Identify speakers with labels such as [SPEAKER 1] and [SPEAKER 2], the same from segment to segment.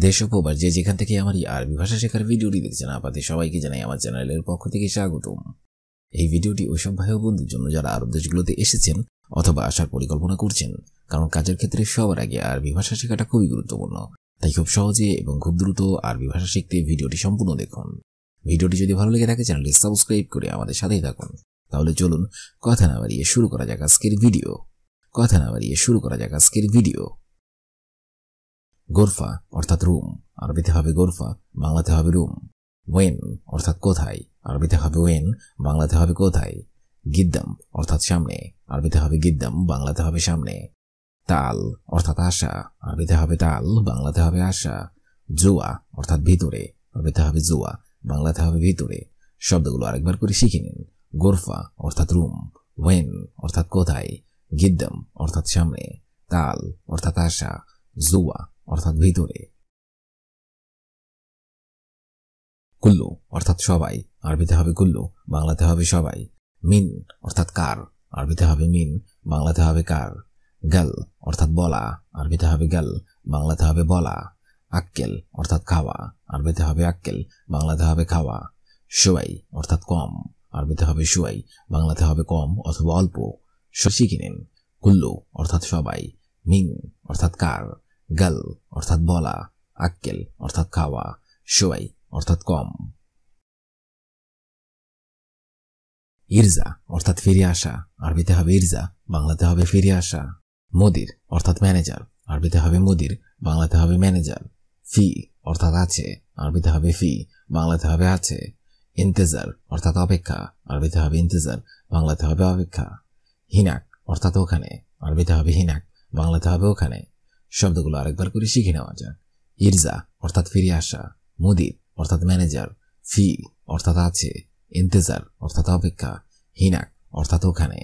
[SPEAKER 1] দেশ ও প্রবাস যে যেখান থেকে আমার এই আরবি ভাষা শেখার ভিডিওটি দেখছেন আপনাদের সবাইকে জানাই আমার চ্যানেলের পক্ষ থেকে স্বাগতম। এই ভিডিওটি ওইসব ভাই ও বন্ধুর জন্য যারা আরব দেশগুলোতে এসেছেন অথবা আসার পরিকল্পনা করছেন, কারণ কাজের ক্ষেত্রে সবার আগে আরবি ভাষা শেখাটা খুবই গুরুত্বপূর্ণ। তাই খুব সহজে এবং খুব দ্রুত আরবি ভাষা শিখতে ভিডিওটি সম্পূর্ণ দেখুন। ভিডিওটি যদি ভালো লেগে থাকে চ্যানেলটি সাবস্ক্রাইব করে আমাদের সাথেই থাকুন। তাহলে চলুন কথা না বাড়িয়ে শুরু করা যাক আজকের ভিডিও। গোরফা অর্থাৎ রুম, আরবিতে হবে গোরফা, বাংলাতে হবে রুম। ওয়েন অর্থাৎ কোথায়, আরবিতে হবে ওয়েন, বাংলাতে হবে কোথায়। গিদ্দাম অর্থাৎ সামনে, আরবিতে হবে গিদ্দাম, বাংলাতে হবে সামনে। তাল অর্থাৎ আশা, আরবিতে হবে তাল, বাংলাতে হবে আশা। জুয়া অর্থাৎ ভিতরে, আরবিতে হবে জুয়া, বাংলাতে হবে ভিতরে। শব্দগুলো আরেকবার করে শিখে নিন। গোরফা অর্থাৎ রুম, ওয়েন অর্থাৎ কোথায়, গিদ্দাম অর্থাৎ সামনে, তাল অর্থাৎ আশা, জুয়া অর্থাৎ ভিতরে। কুল্লু অর্থাৎ সবাই, আরবিতে হবে কুল্লু, বাংলাতে হবে সবাই। মিন অর্থাৎ কার, আরবিতে হবে মিন, বাংলাতে হবে কার। গাল অর্থাৎ বলা, আরবিতে হবে গাল, বাংলাতে হবে বলা। আক্কেল অর্থাৎ খাওয়া, আরবিতে হবে আক্কেল, বাংলাতে হবে খাওয়া। শুয়াই অর্থাৎ কম, আরবিতে হবে শুয়াই, বাংলাতে হবে কম অথবা অল্প। শিখে নিন। কুল্লু অর্থাৎ সবাই, মিন অর্থাৎ কার, গাল অর্থাৎ বলা, আক্কেল অর্থাৎ খাওয়া, শুয়াই অর্থাৎ কম। ইরজা অর্থাৎ ফিরে আসা, আরবিতে হবে ইরজা, বাংলাতে হবে ফিরে আসা। মুদির অর্থাৎ ম্যানেজার, আরবিতে হবে মুদির, বাংলাতে হবে ম্যানেজার। ফি অর্থাৎ আছে, আরবিতে হবে ফি, বাংলাতে হবে আছে। ইন্তেজার অর্থাৎ অপেক্ষা, আরবিতে হবে ইন্তেজার, বাংলাতে হবে অপেক্ষা। হিনাক অর্থাৎ ওখানে, আরবিতে হবে হিনাক, বাংলাতে হবে ওখানে। শব্দগুলো আরেকবার করে শিখে নেওয়া যাক। ইরজা অর্থাৎ ফিরে আসা, মুদির অর্থাৎ ম্যানেজার, ফি অর্থাৎ আছে, ইন্তেজার অর্থাৎ অপেক্ষা, হিনাক অর্থাৎ ওখানে।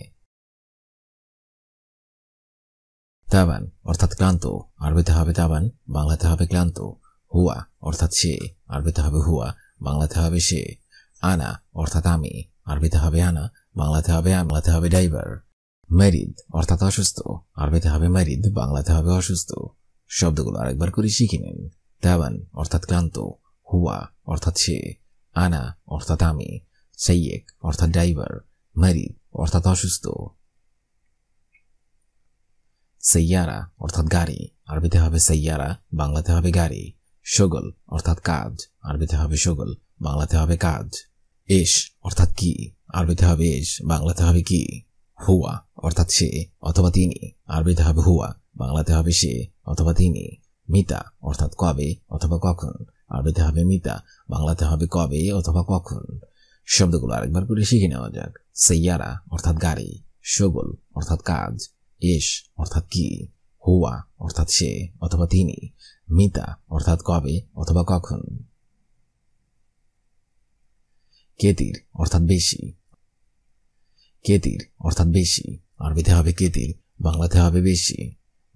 [SPEAKER 1] তাবান অর্থাৎ ক্লান্ত, আরবিতে হবে তাবান, বাংলাতে হবে ক্লান্ত। হুয়া অর্থাৎ সে, আরবিতে হবে হুয়া, বাংলাতে হবে সে। আনা অর্থাৎ আমি, আরবিতে হবে আনা, বাংলাতে হবে ড্রাইভার। মেরিদ অর্থাৎ অসুস্থ, আরবিতে হবে মেরিদ, বাংলাতে হবে অসুস্থ। শব্দগুলো আরেকবার করে শিখে নিন। তাবান অর্থাৎ ক্লান্ত, হুয়া অর্থাৎ সে, আনা অর্থাৎ আমি, সাইয়েক অর্থাৎ ড্রাইভার, মেরিদ অর্থাৎ অসুস্থ। সাইয়ারা অর্থাৎ গাড়ি, আরবিতে হবে সাইয়ারা, বাংলাতে হবে গাড়ি। শগল অর্থাৎ কাজ, আরবিতে হবে শগল, বাংলাতে হবে কাজ। এশ অর্থাৎ কি, আরবিতে হবে এশ, বাংলাতে হবে কি। হুয়া অর্থাৎ সে অথবা তিনি, আরবিতে হবে হুয়া, বাংলাতে হবে সে অথবা তিনি। মিতা অর্থাৎ কবে অথবা কখন, আরবিতে হবে মিতা, বাংলাতে হবে কবে অথবা কখন। শব্দগুলো আরেকবার করে শিখে নেওয়া যাক। সাইয়ারা অর্থাৎ গাড়ি, শগল অর্থাৎ কাজ, এশ অর্থাৎ কি, হুয়া অর্থাৎ সে অথবা তিনি, মিতা অর্থাৎ কবে অথবা কখন। কেতির অর্থাৎ বেশি, কেতির অর্থাৎ বেশি, আরবিতে হবে কেতির, বাংলাতে হবে বেশি।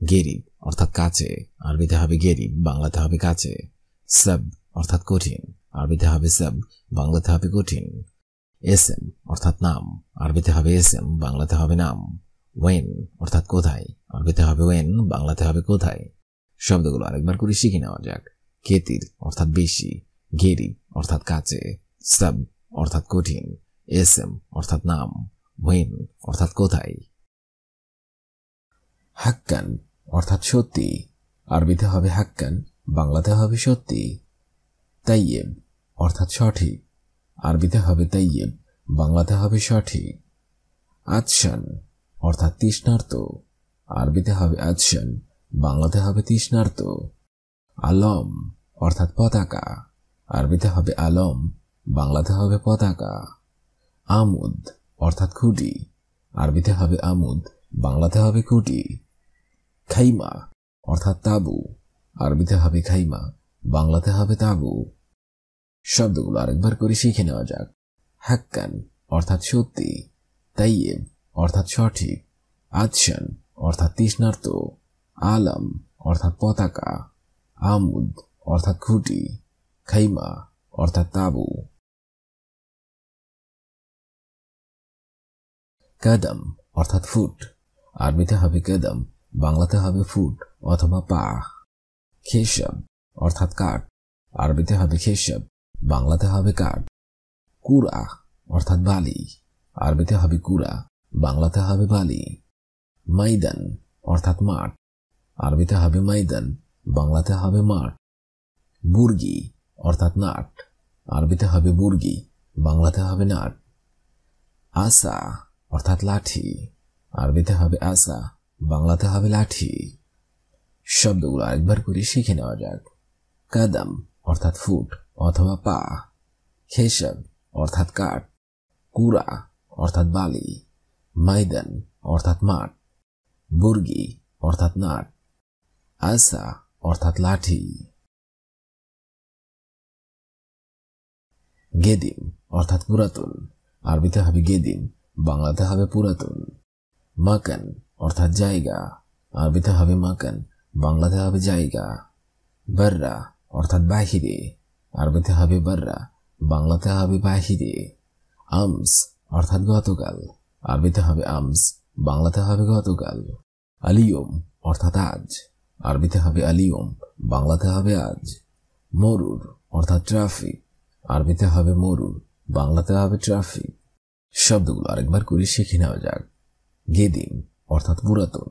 [SPEAKER 1] গেরিব অর্থাৎ কাছে, আরবিতে হবে গেরিব, বাংলাতে হবে কাছে। সাব অর্থাৎ কঠিন, আরবিতে হবে সাব, বাংলাতে হবে কঠিন। এসএম অর্থাৎ নাম, আরবিতে হবে এসএম, বাংলাতে হবে নাম। ওয়েন অর্থাৎ কোথায়, আরবিতে হবে ওয়েন, বাংলাতে হবে কোথায়। শব্দগুলো আরেকবার করে শিখে নেওয়া যাক। কেতির অর্থাৎ বেশি, গেরিব অর্থাৎ কাছে, সাব অর্থাৎ কঠিন, এসএম অর্থাৎ নাম, ওয়েন অর্থাৎ কোথায়। হাক্কান অর্থাৎ সত্যি, আরবিতে হবে হাক্কান, বাংলাতে হবে সত্যি। তাইয়েব অর্থাৎ সঠিক, আরবিতে হবে তাইয়েব, বাংলাতে হবে সঠিক। আতশান অর্থাৎ তৃষ্ণার্ত, আরবিতে হবে আতশান, বাংলাতে হবে তৃষ্ণার্ত। আলম অর্থাৎ পতাকা, আরবিতে হবে আলম, বাংলাতে হবে পতাকা। আমুদ অর্থাৎ খুঁটি, আরবিতে হবে আমুদ, বাংলাতে হবে খুঁটি। খাইমা অর্থাৎ তাবু, আরবিতে হবে খাইমা, বাংলাতে হবে তাবু। শব্দগুলো আরেকবার করে শিখে নেওয়া যাক। হাক্কান অর্থাৎ সত্যি, তাইয়েব অর্থাৎ সঠিক, আতশান অর্থাৎ তৃষ্ণার্ত, আলম অর্থাৎ পতাকা, আমুদ অর্থাৎ খুঁটি, খাইমা অর্থাৎ তাবু। কদম অর্থাৎ ফুট, আরবিতে হবে কদম, বাংলাতে হবে ফুট অথবা পা। খেশব অর্থাৎ কাঠ, আরবিতে হবে খেশব, বাংলাতে হবে কাঠ। কুরা অর্থাৎ বালি, আরবিতে হবে কুরা, বাংলাতে হবে বালি। ময়দান অর্থাৎ মাঠ, আরবিতে হবে ময়দান, বাংলাতে হবে মাঠ। বুর্গি অর্থাৎ নাট, আরবিতে হবে বুর্গি, বাংলাতে হবে নাট। আসা অর্থাৎ লাঠি, আরবিতে হবে আসা, বাংলাতে হবে লাঠি। শব্দগুলো আরেকবার করে শিখে নেওয়া যাক। কাদাম অর্থাৎ ফুট অথবা পা, খেশব অর্থাৎ কাঠ, কুরা অর্থাৎ বালি, ময়দান অর্থাৎ মাঠ, বুর্গি অর্থাৎ নাট, আসা অর্থাৎ লাঠি। গেদিম অর্থাৎ পুরাতন, আরবিতে হবে গেদিম, বাংলাতে হবে পুরাতন। মাকান অর্থাৎ জায়গা, আরবিতে হবে মাকান, বাংলাতে হবে জায়গা। বাররা অর্থাৎ বাহিরে, আরবিতে হবে বাররা, বাংলাতে হবে বাহিরে। আমস অর্থাৎ গতকাল, আরবিতে হবে আমস, বাংলাতে হবে গতকাল। আলিয়ম অর্থাৎ আজ, আরবিতে হবে আলিয়ম, বাংলাতে হবে আজ। মরুর অর্থাৎ ট্রাফিক, আরবিতে হবে মরুর, বাংলাতে হবে ট্রাফিক। শব্দগুলো আরেকবার করে শিখে নেওয়া যাক। গেদিম অর্থাৎ পুরাতন,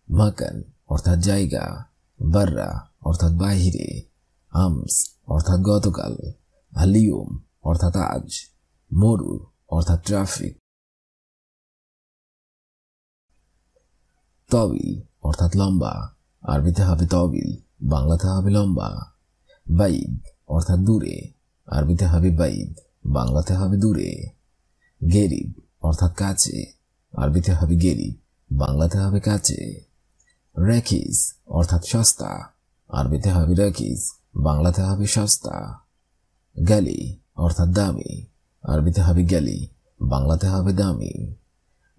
[SPEAKER 1] মাকান অর্থাৎ জায়গা, বাররা অর্থাৎ বাহিরে, আমস অর্থাৎ গতকাল, আলিয়ম অর্থাৎ আজ, মরুর অর্থাৎ ট্রাফিক। তবিল অর্থাৎ লম্বা, আরবিতে হবে তবিল, বাংলাতে হবে লম্বা। বাইদ অর্থাৎ দূরে, আরবিতে হবে বাইদ, বাংলাতে হবে দূরে। গেরিব অর্থাৎ কাছে, আরবিতে হবে গেরিব, বাংলাতে হবে কাছে। রেখিজ অর্থাৎ সস্তা, আরবিতে হবে রেখিজ, বাংলাতে হবে সস্তা। গালি অর্থাৎ দামি, আরবিতে হবে গালি, বাংলাতে হবে দামি।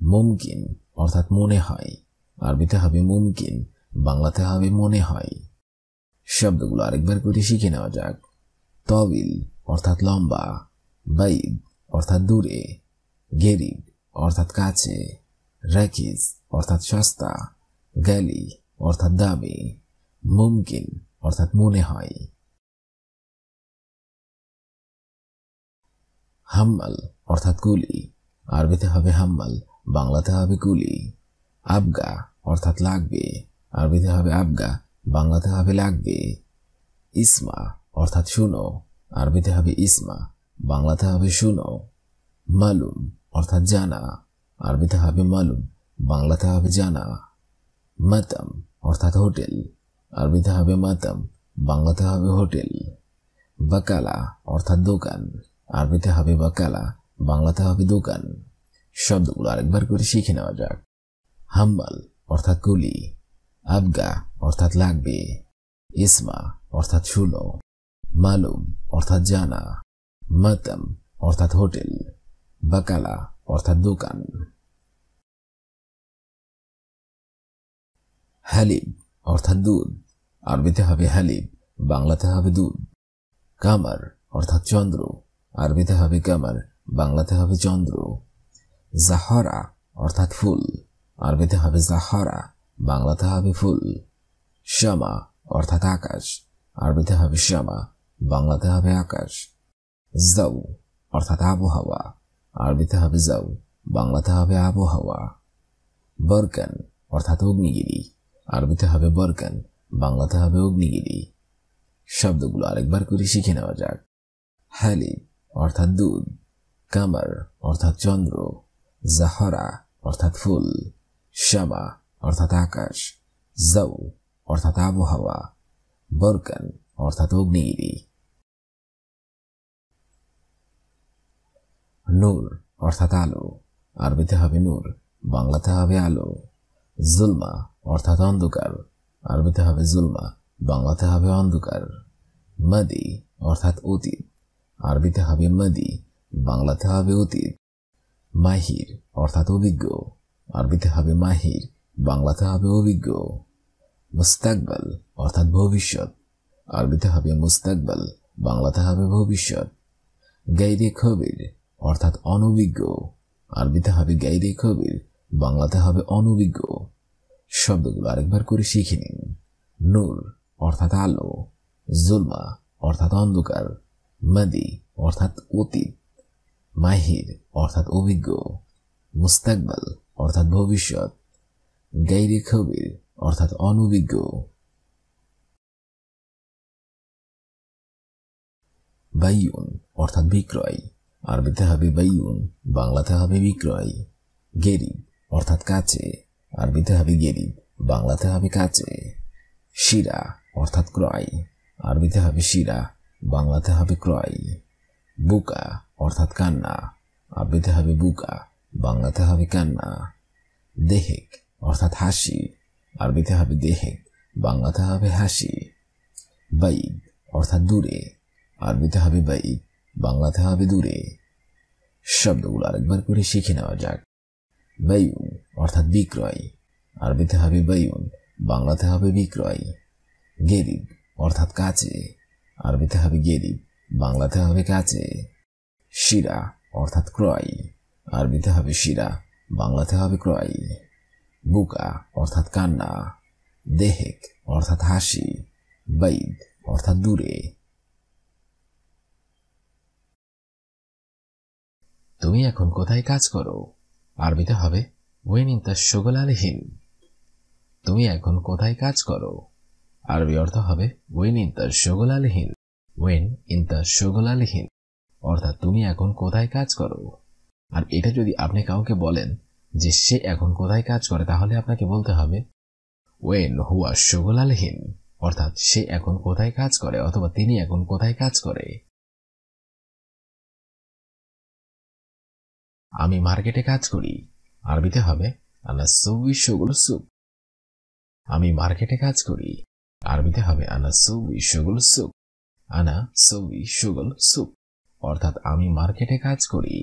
[SPEAKER 1] মুমকিন অর্থাৎ মনে হয়, আরবিতে হবে মুমকিন, বাংলাতে হবে মনে হয়। শব্দগুলো আরেকবার করে শিখে নেওয়া যাক। তবিল অর্থাৎ লম্বা, বাইদ অর্থাৎ দূরে, গেরিব অর্থাৎ কাছে, রেখিজ অর্থাৎ সস্তা, গালি অর্থাৎ দামি, মুমকিন অর্থাৎ মনে হয়। হাম্মাল অর্থাৎ কুলি, আরবিতে হবে হাম্মাল, বাংলাতে হবে কুলি। আবগা অর্থাৎ লাগবে, আরবিতে হবে আবগা, বাংলাতে হবে লাগবে। ইসমা অর্থাৎ শুনো, আরবিতে হবে ইসমা, বাংলাতে হবে শুনো। মালুম অর্থাৎ জানা, আরবিতে হবে মালুম, বাংলাতে হবে জানা। মাতাম অর্থাৎ হোটেল, আরবিতে হবে মাতাম, বাংলাতে হবে হোটেল। বাকালা অর্থাৎ দোকান, আরবিতে হবে বাকালা, বাংলাতে হবে দোকান। শব্দগুলো আরেকবার করে শিখে নেওয়া যাক। হাম্মাল অর্থাৎ কুলি, আবগা অর্থাৎ লাগবে, ইসমা অর্থাৎ শুনো, মালুম অর্থাৎ জানা, মাতাম অর্থাৎ হোটেল, বাকালা অর্থাৎ দোকান। হালিব অর্থাৎ দুধ, আরবিতে হবে হালিব, বাংলাতে হবে দুধ। কামার অর্থাৎ চন্দ্র, আরবিতে হবে কামার, বাংলাতে হবে চন্দ্র। জাহরা অর্থাৎ ফুল, আরবিতে হবে জাহরা, বাংলাতে হবে ফুল। শামা অর্থাৎ আকাশ, আরবিতে হবে শামা, বাংলাতে হবে আকাশ। জাউ অর্থাৎ আবহাওয়া, আরবিতে হবে জাউ, বাংলাতে হবে আবহাওয়া। বরকান অর্থাৎ অগ্নিগিরি, আরবিতে হবে বরকান, বাংলাতে হবে অগ্নিগিরি। শব্দগুলো আরেকবার করে শিখে নেওয়া যাক। হালিব অর্থাৎ দুধ, কামার অর্থাৎ চন্দ্র, জাহরা অর্থাৎ ফুল, শামা অর্থাৎ আকাশ, জাউ অর্থাৎ আবহাওয়া, বরকান অর্থাৎ অগ্নিগিরি। নূর অর্থাৎ আলো, আরবিতে হবে নূর, বাংলাতে হবে আলো। জুলমা অর্থাৎ অন্ধকার, আরবিতে হবে জুলমা, বাংলাতে হবে অন্ধকার। মাদি অর্থাৎ অতীত, আরবিতে হবে মাদি, বাংলাতে হবে অতীত। মাহির অর্থাৎ অভিজ্ঞ, আরবিতে হবে মাহির, বাংলাতে হবে অভিজ্ঞ। মুস্তাকবাল অর্থাৎ ভবিষ্যৎ, আরবিতে হবে মুস্তাকবাল, বাংলাতে হবে ভবিষ্যৎ। গাইরে খবির অর্থাৎ অনভিজ্ঞ, আরবিতে হবে গাইরে খবির, বাংলাতে হবে অনভিজ্ঞ। শব্দগুলো আরেকবার করে শিখে নিন। নূর অর্থাৎ আলো, জুলমা অর্থাৎ অন্ধকার, মাদি অর্থাৎ অতীত, মাহির অর্থাৎ অভিজ্ঞ, মুস্তাকবাল অর্থাৎ ভবিষ্যৎ, গাইরে খবির অর্থাৎ অনভিজ্ঞ। বাইউন অর্থাৎ বিক্রয়, আরবিতে হবে বাইউন, বাংলাতে হবে বিক্রয়। গেরিব অর্থাৎ কাছে, আরবিতে হবে গেরিব, বাংলাতে হবে কাছে। শিরা অর্থাৎ ক্রয়, আরবিতে হবে শিরা, বাংলাতে হবে ক্রয়। বুকা অর্থাৎ কান্না, আরবিতে হবে বুকা, বাংলাতে হবে কান্না। দেহেক অর্থাৎ হাসি, আরবিতে হবে দেহেক, বাংলাতে হবে হাসি। বাইদ অর্থাৎ দূরে, আরবিতে হবে বাইদ, বাংলাতে হবে দূরে। শব্দগুলো আরেকবার করে শিখে নেওয়া যাক। বাইউন অর্থাৎ বিক্রয়, আরবিতে হবে বাইউন, বাংলাতে হবে বিক্রয়। গেরিব অর্থাৎ কাছে, আরবিতে হবে গেরিব, বাংলাতে হবে কাছে। শিরা অর্থাৎ ক্রয়, আরবিতে হবে শিরা, বাংলাতে হবে ক্রয়। বুকা অর্থাৎ কান্না, দেহেক অর্থাৎ হাসি, বাইদ অর্থাৎ দূরে। তুমি এখন কোথায় কাজ করো? আরবিতে হবে ওয়েন ইনতা শুগল আলহিন। তুমি এখন কোথায় কাজ করো? আরবি অর্থ হবে ওয়েন ইনতা শুগল আলহিন, ওয়েন ইনতা শুগল আলহিন, অর্থাৎ তুমি এখন কোথায় কাজ করো। আর এটা যদি আপনি কাউকে বলেন যে সে এখন কোথায় কাজ করে, তাহলে আপনাকে বলতে হবে ওয়েন হুয়া শুগল আলহিন, অর্থাৎ সে এখন কোথায় কাজ করে অথবা তিনি এখন কোথায় কাজ করে। আমি মার্কেটে কাজ করি, আরবিতে হবে আনা সৌই শুগল সুক। আমি মার্কেটে কাজ করি, আরবিতে হবে আনা সৌই শুগল সুক, আনা সৌই শুগল সুক, অর্থাৎ আমি মার্কেটে কাজ করি।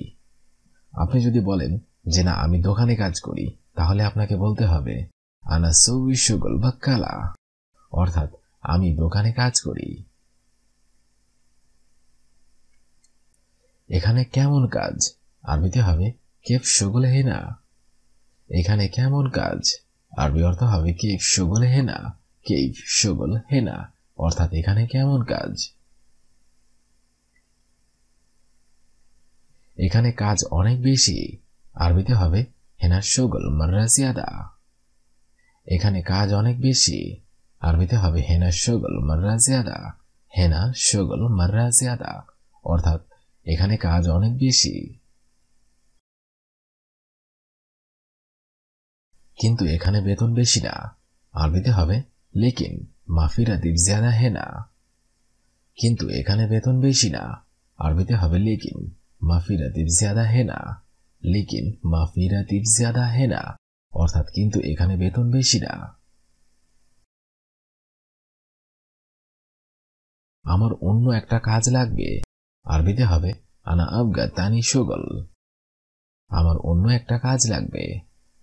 [SPEAKER 1] আপনি যদি বলেন যে না আমি দোকানে কাজ করি, তাহলে আপনাকে বলতে হবে আনা সৌই শুগল বাক্কালা, অর্থাৎ আমি দোকানে কাজ করি। এখানে কেমন কাজ? আরবিতে হবে কেফ শুগল হেনা। এখানে কেমন কাজ? আরবি অর্থ হবে কেফ শুগল হেনা, কেফ শুগল হেনা, অর্থাৎ এখানে কেমন কাজ। এখানে কাজ অনেক বেশি, আরবিতে হবে হেনা শুগল মাররা জিয়াদা। এখানে কাজ অনেক বেশি, আরবিতে হবে হেনা শুগল মাররা জিয়াদা, হেনা শুগল মাররা জিয়াদা, অর্থাৎ এখানে কাজ অনেক বেশি। কিন্তু এখানে বেতন বেশি না, আরবিতে হবে লেকিন মাফি রাতিব জিয়াদা হেনা। কিন্তু এখানে বেতন বেশি না, আরবিতে হবে লেকিন মাফি রাতিব জিয়াদা হেনা, লেকিন মাফি রাতিব জিয়াদা হেনা, অর্থাৎ কিন্তু এখানে বেতন বেশি না। আমার অন্য একটা কাজ লাগবে, আরবিতে হবে আনা আবগা তানি শুগল। আমার অন্য একটা কাজ লাগবে,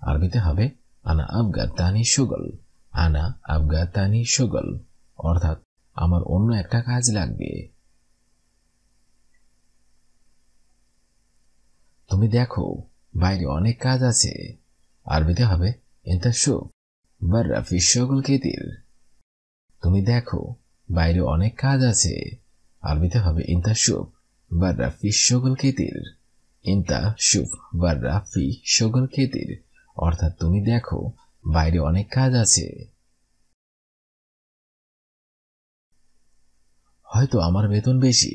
[SPEAKER 1] আরবিতে হবে আনা আবগা তানি শুগল, আনা আবগা তানি শুগল, অর্থাৎ আমার অন্য একটা কাজ লাগবে। তুমি দেখো বাইরে অনেক কাজ আছে, আরবিতে হবে ইনতা শুফ বাররা ফি শুগল কিতির। তুমি দেখো বাইরে অনেক কাজ আছে, আরবিতে হবে ইনতা শুফ বাররা ফি শুগল কিতির, ইনতা শুফ বাররা ফি শুগল কিতির, অর্থাৎ তুমি দেখো বাইরে অনেক কাজ আছে। হয়তো আমার বেতন বেশি,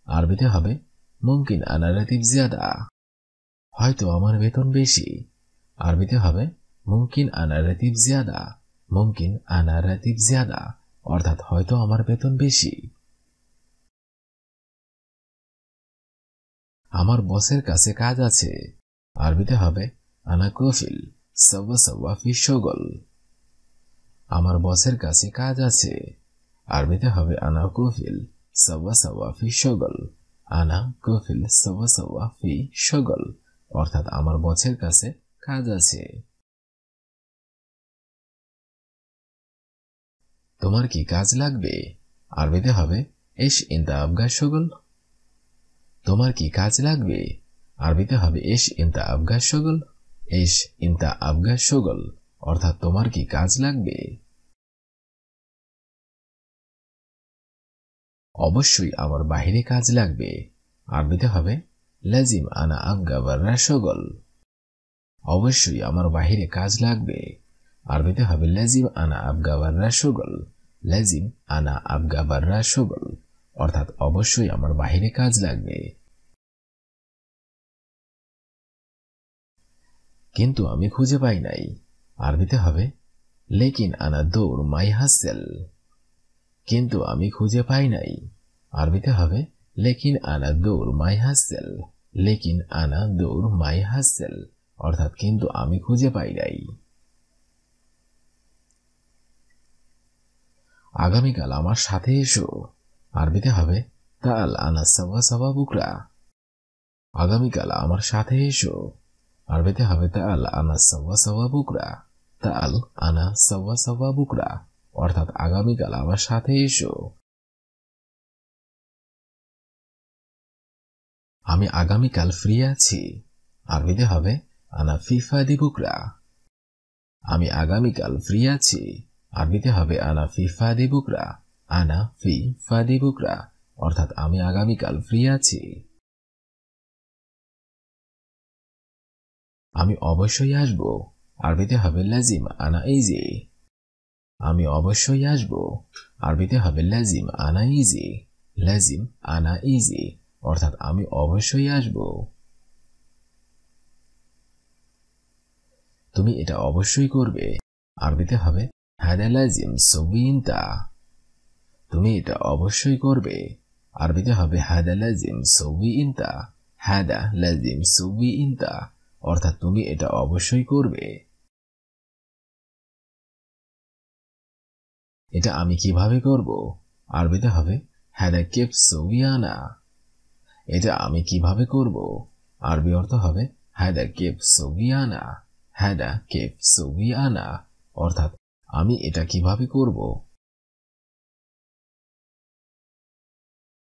[SPEAKER 1] আরবিতে হবে মুমকিন আনা রাতিব জিয়াদা। হয়তো আমার বেতন বেশি, আরবিতে হবে মুমকিন আনা রাতিব জিয়াদা, মুমকিন আনা রাতিব জিয়াদা, অর্থাৎ হয়তো আমার বেতন বেশি। আমার বসের কাছে কাজ আছে, আরবিতে হবে আনা কফিল সওয়া সওয়া ফি শুগল। আমার বসের কাছে কাজ আছে, আরবিতে হবে আনা কফিল সওয়া সওয়া ফি শুগল, আনা কফিল সওয়া সওয়া ফি শুগল, অর্থাৎ আমার বসের কাছে কাজ আছে। তোমার কি কাজ লাগবে? আরবিতে হবে ইশ ইনতা আবগা শুগল। তোমার কি কাজ লাগবে? আরবিতে হবে ইশ ইনতা আবগা শুগল, ইশ ইনতা আবগা শুগল, অর্থাৎ তোমার কি কাজ লাগবে। অবশ্যই আমার বাইরে কাজ লাগবে, আরবিতে হবে লাজিম আনা আবগা বাররা শুগল। অবশ্যই আমার বাইরে কাজ লাগবে, আরবিতে হবে লাজিম আনা আবগা বাররা শুগল। লাজিম আনা আবগা বাররা শুগল, অর্থাৎ অবশ্যই আমার বাইরে কাজ লাগবে। কিন্তু আমি খুঁজে পাই নাই, আরবিতে হবে লেকিন আনা দৌড় মাই হাসেল। কিন্তু আমি খুঁজে পাই নাই, আরবিতে হবে লেকিন আনা দৌড় মাই হাসেল। লেকিন আনা দৌড় মাই হাসেল, অর্থাৎ কিন্তু আমি খুঁজে পাই নাই। আগামীকাল আমার সাথে এসো, আরবিতে হবে তাল আনা সাওয়া সাওয়া বুকরা। আগামীকাল আমার সাথে এসো, আরবিতে হবে তাল আনা সাওয়া সাওয়া বুকরা। তাল আনা সাওয়া সাওয়া বুকরা, অর্থাৎ আগামীকাল আমার সাথে এসো। আমি আগামীকাল ফ্রি আছি, আরবিতে হবে আনা ফি ফাদি বুকরা। আমি আগামীকাল ফ্রি আছি, আরবিতে হবে আনা ফি ফাদি বুকরা। আনা ফি ফাদি বুকরা, অর্থাৎ আমি আগামীকাল ফ্রি আছি। আমি অবশ্যই আসব, আরবিতে হবে লাজিম আনা ইজি। আমি অবশ্যই আসব, আরবিতে হবে লাজিম আনা ইজি। লাজিম আনা ইজি, অর্থাৎ আমি অবশ্যই আসব। তুমি এটা অবশ্যই করবে, আরবিতে হবে হাদা লাজিম সুবি ইনতা। তুমি এটা অবশ্যই করবে, আরবিতে হবে হাদা লাজিম সুবি ইনতা। হাদা লাজিম সুবি ইনতা, অর্থাৎ তুমি এটা অবশ্যই করবে। এটা আমি কিভাবে করব, আরবিতে হবে হাদা কেফ সুবি আনা। এটা আমি কিভাবে করব, আরবি অর্থ হবে হাদা কেফ সুবি আনা। হাদা কেফ সুবি আনা, অর্থাৎ আমি এটা কিভাবে করব।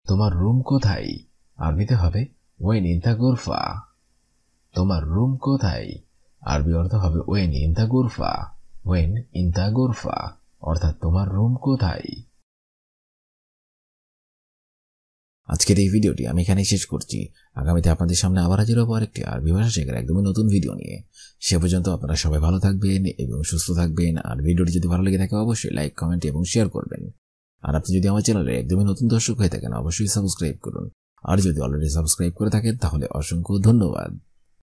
[SPEAKER 1] তোমার রুম কোথায়, আরবিতে হবে ওয়েন ইনতা গুরফা। তোমার রুম কোথায়, আরবি অর্থ হবে ওয়েন ইনতা গুরফা। ওয়েন ইনতা গুরফা, অর্থাৎ তোমার রুম কোথায়। আজকের এই ভিডিওটি আমি এখানে শেষ করছি। আগামীতে আপনাদের সামনে আবার হাজির হবো আরেকটি আরবি ভাষা শেখার একদমই নতুন ভিডিও নিয়ে। সে পর্যন্ত আপনারা সবাই ভালো থাকবেন এবং সুস্থ থাকবেন। আর ভিডিওটি যদি ভালো লেগে থাকে অবশ্যই লাইক, কমেন্ট এবং শেয়ার করবেন। আর আপনি যদি আমার চ্যানেলে একদমই নতুন দর্শক হয়ে থাকেন অবশ্যই সাবস্ক্রাইব করুন। আর যদি অলরেডি সাবস্ক্রাইব করে থাকেন তাহলে অসংখ্য ধন্যবাদ।